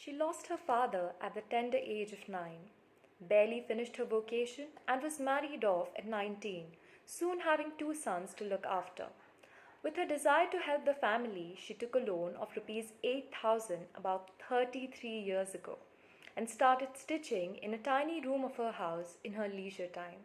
She lost her father at the tender age of 9, barely finished her vocation, and was married off at 19, soon having two sons to look after. With her desire to help the family, she took a loan of Rs 8,000 about 33 years ago and started stitching in a tiny room of her house in her leisure time.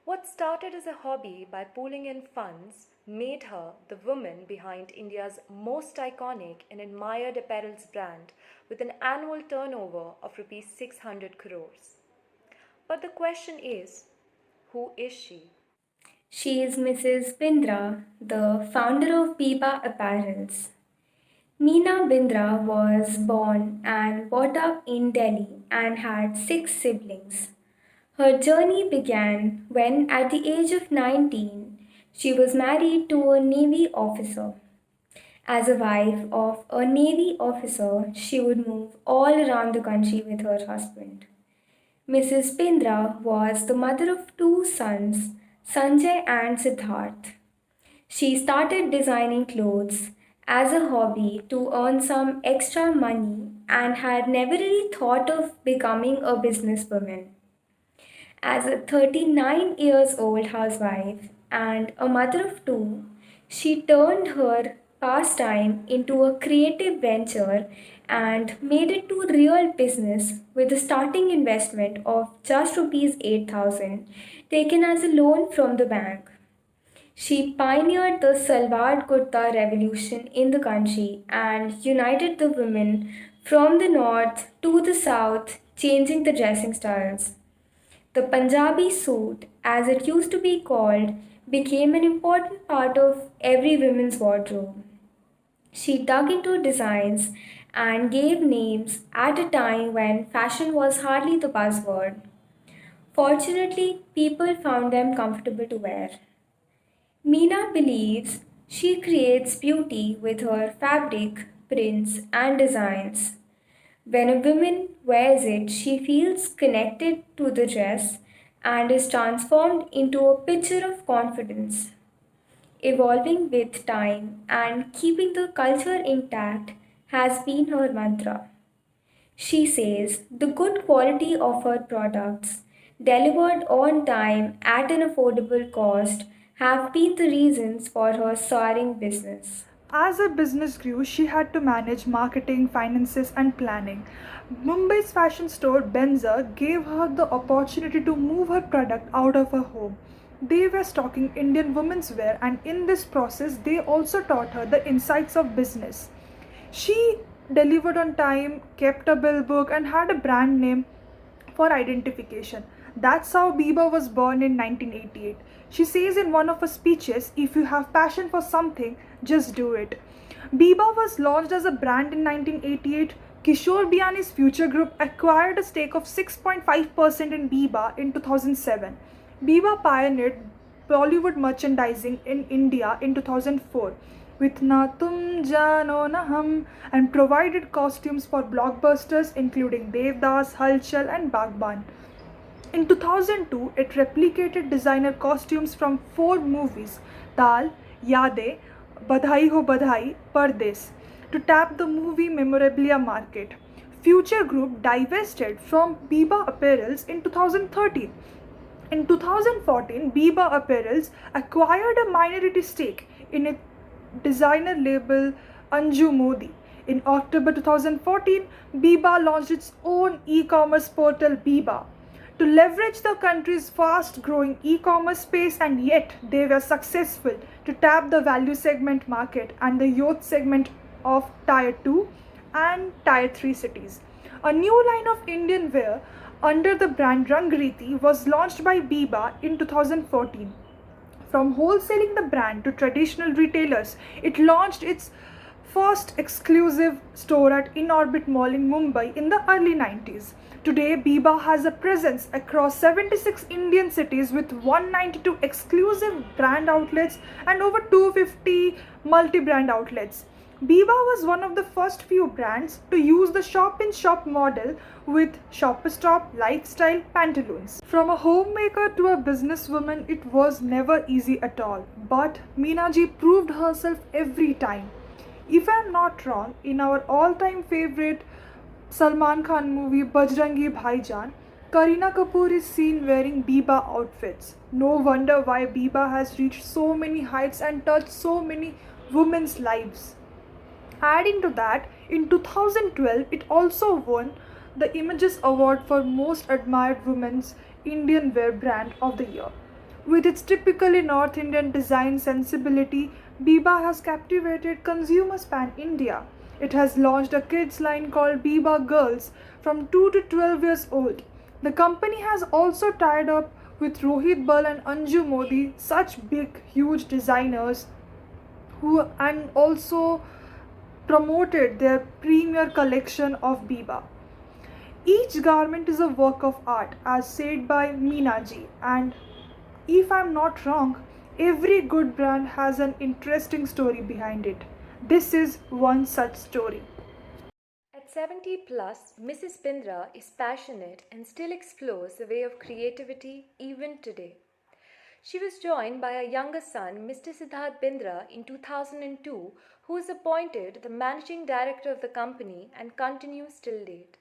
What started as a hobby by pooling in funds made her the woman behind India's most iconic and admired apparels brand with an annual turnover of Rs 600 crores. But the question is, who is she? She is Mrs. Bindra, the founder of BIBA Apparels. Meena Bindra was born and brought up in Delhi and had six siblings. Her journey began when, at the age of 19, she was married to a Navy officer. As a wife of a Navy officer, she would move all around the country with her husband. Mrs. Bindra was the mother of two sons, Sanjay and Siddharth. She started designing clothes as a hobby to earn some extra money and had never really thought of becoming a businesswoman. As a 39 years old housewife and a mother of two, she turned her pastime into a creative venture and made it to real business with a starting investment of just rupees 8,000 taken as a loan from the bank. She pioneered the Salwar Kurta revolution in the country and united the women from the north to the south, changing the dressing styles. The Punjabi suit, as it used to be called, became an important part of every woman's wardrobe. She dug into designs and gave names at a time when fashion was hardly the buzzword. Fortunately, people found them comfortable to wear. Meena believes she creates beauty with her fabric, prints, and designs. When a woman wears it, she feels connected to the dress and is transformed into a picture of confidence. Evolving with time and keeping the culture intact has been her mantra. She says the good quality of her products, delivered on time at an affordable cost, have been the reasons for her soaring business. As her business grew, she had to manage marketing, finances, and planning. Mumbai's fashion store Benzer gave her the opportunity to move her product out of her home. They were stocking Indian women's wear, and in this process, they also taught her the insights of business. She delivered on time, kept a bill book, and had a brand name for identification. That's how Biba was born in 1988. She says in one of her speeches, if you have passion for something, just do it. Biba was launched as a brand in 1988. Kishore Biani's Future Group acquired a stake of 6.5% in Biba in 2007. Biba pioneered Bollywood merchandising in India in 2004 with Na Tum Jano Na Hum and provided costumes for blockbusters including Devdas, Halchal and Bagban. In 2002, it replicated designer costumes from four movies Dal, Yade, Badhai Ho Badhai, Pardes to tap the movie memorabilia market. Future Group divested from BIBA Apparels in 2013. In 2014, BIBA Apparels acquired a minority stake in a designer label Anju Modi. In October 2014, BIBA launched its own e-commerce portal BIBA to leverage the country's fast growing e-commerce space, and yet they were successful to tap the value segment market and the youth segment of tier 2 and tier 3 cities. A new line of Indian wear under the brand Rangriti was launched by BIBA in 2014. From wholesaling the brand to traditional retailers, it launched its first exclusive store at In-Orbit Mall in Mumbai in the early 90s. Today, BIBA has a presence across 76 Indian cities with 192 exclusive brand outlets and over 250 multi-brand outlets. BIBA was one of the first few brands to use the shop-in-shop model with shop-stop lifestyle pantaloons. From a homemaker to a businesswoman, it was never easy at all. But Meenaji proved herself every time. If I'm not wrong, in our all-time favorite Salman Khan movie Bajrangi Bhaijaan, Kareena Kapoor is seen wearing BIBA outfits. No wonder why BIBA has reached so many heights and touched so many women's lives. Adding to that, in 2012, it also won the Images Award for Most Admired Women's Indian Wear Brand of the Year. With its typically North Indian design sensibility, Biba has captivated consumers pan India. It has launched a kids line called Biba Girls from 2 to 12 years old. The company has also tied up with Rohit Bal and Anju Modi, such big, huge designers who and also promoted their premier collection of Biba. Each garment is a work of art, as said by Meenaji, and if I'm not wrong, every good brand has an interesting story behind it. This is one such story. At 70 plus, Mrs. Bindra is passionate and still explores the way of creativity even today. She was joined by her younger son, Mr. Siddharth Bindra, in 2002, who was appointed the managing director of the company and continues till date.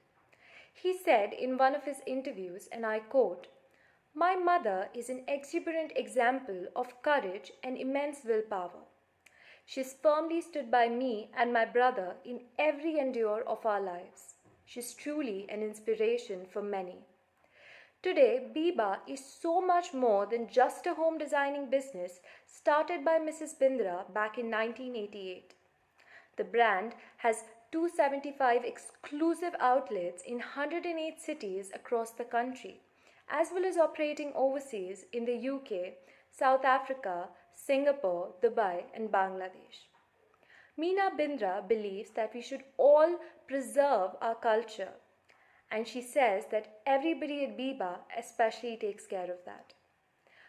He said in one of his interviews, and I quote, "My mother is an exuberant example of courage and immense willpower. She's firmly stood by me and my brother in every endeavour of our lives. She's truly an inspiration for many." Today, Biba is so much more than just a home designing business started by Mrs. Bindra back in 1988. The brand has 275 exclusive outlets in 108 cities across the country, as well as operating overseas in the UK, South Africa, Singapore, Dubai, and Bangladesh. Meena Bindra believes that we should all preserve our culture, and she says that everybody at Biba especially takes care of that.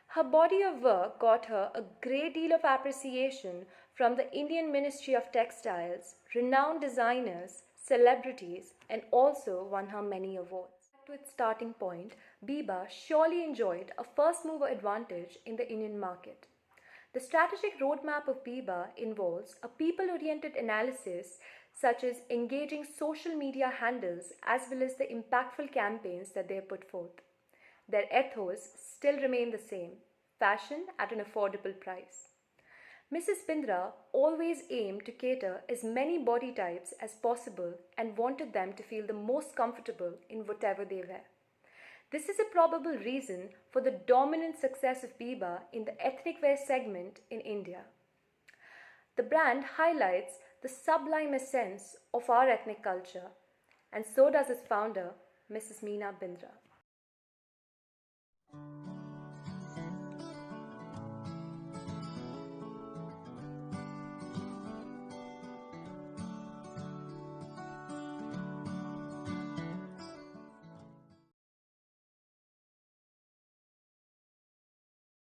Her body of work got her a great deal of appreciation from the Indian Ministry of Textiles, renowned designers, celebrities, and also won her many awards. To its starting point, Biba surely enjoyed a first mover advantage in the Indian market. The strategic roadmap of Biba involves a people oriented analysis such as engaging social media handles as well as the impactful campaigns that they put forth. Their ethos still remain the same: fashion at an affordable price. Mrs. Bindra always aimed to cater as many body types as possible and wanted them to feel the most comfortable in whatever they wear. This is a probable reason for the dominant success of Biba in the ethnic wear segment in India. The brand highlights the sublime essence of our ethnic culture, and so does its founder, Mrs. Meena Bindra.